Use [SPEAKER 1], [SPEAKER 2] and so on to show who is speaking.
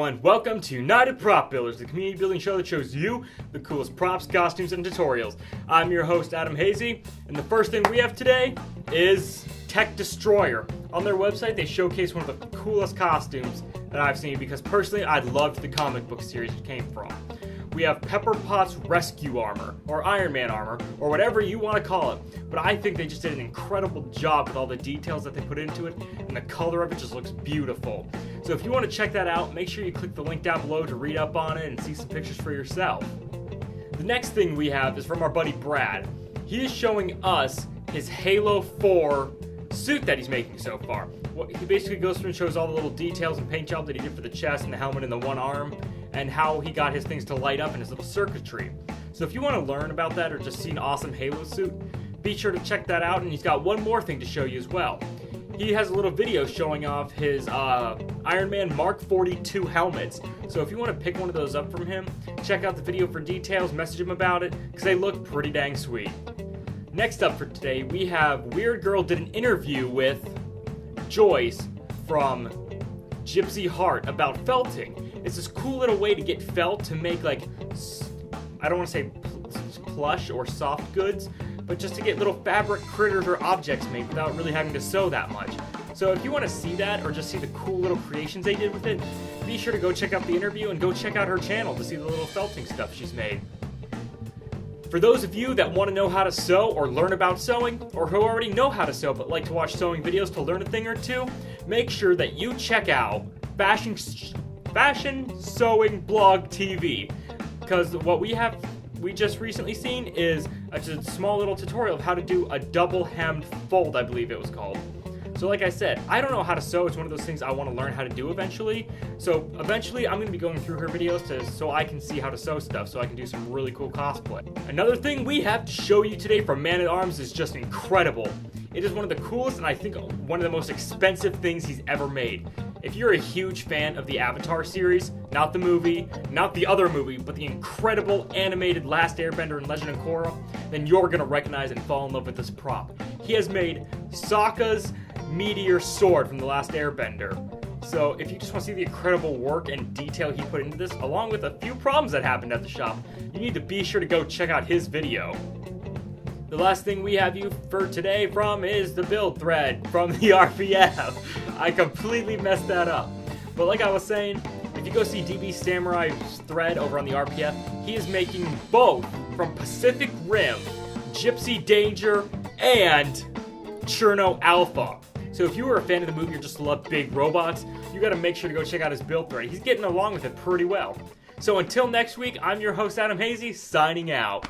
[SPEAKER 1] everyone, welcome to UnitedPropBuilders, the community building show that shows you the coolest props, costumes, and tutorials. I'm your host, Adam Hazy, and the first thing we have today is Tech Destroyer. On their website, they showcase one of the coolest costumes that I've seen because personally, I loved the comic book series it came from. We have Pepper Potts Rescue Armor, or Iron Man armor, or whatever you want to call it. But I think they just did an incredible job with all the details that they put into it, and the color of it just looks beautiful. So if you want to check that out, make sure you click the link down below to read up on it and see some pictures for yourself. The next thing we have is from our buddy Brad. He is showing us his Halo 4 suit that he's making so far. He basically goes through and shows all the little details and paint job that he did for the chest and the helmet and the one arm, and how he got his things to light up in his little circuitry. So if you want to learn about that or just see an awesome Halo suit, be sure to check that out, and he's got one more thing to show you as well. He has a little video showing off his Iron Man Mark 42 helmets. So if you want to pick one of those up from him, check out the video for details, message him about it, because they look pretty dang sweet. Next up for today, we have Weird Girl did an interview with Joyce from Gypsy Heart about felting. It's this cool little way to get felt to make, like, I don't want to say plush or soft goods, but just to get little fabric critters or objects made without really having to sew that much. So if you want to see that or just see the cool little creations they did with it, be sure to go check out the interview and go check out her channel to see the little felting stuff she's made. For those of you that want to know how to sew or learn about sewing, or who already know how to sew but like to watch sewing videos to learn a thing or two, make sure that you check out FashionSewingBlogTV, because what we just recently seen is a small little tutorial of how to do a double hemmed fold, I believe it was called. So like I said, I don't know how to sew. It's one of those things I want to learn how to do eventually. So eventually I'm going to be going through her videos so I can see how to sew stuff, so I can do some really cool cosplay. Another thing we have to show you today from ManAtArms is just incredible. It is one of the coolest and I think one of the most expensive things he's ever made. If you're a huge fan of the Avatar series, not the movie, not the other movie, but the incredible animated Last Airbender and Legend of Korra, then you're going to recognize and fall in love with this prop. He has made Sokka's Meteor sword from the Last Airbender. So if you just want to see the incredible work and detail he put into this, along with a few problems that happened at the shop, you need to be sure to go check out his video. The last thing we have you for today from is the build thread from the RPF. I completely messed that up. But like I was saying, if you go see dbsamurai thread over on the RPF, he is making both from Pacific Rim, Gypsy Danger, and Cherno Alpha. So if you were a fan of the movie or just love big robots, you gotta make sure to go check out his build thread. He's getting along with it pretty well. So until next week, I'm your host Adam Hazy, signing out.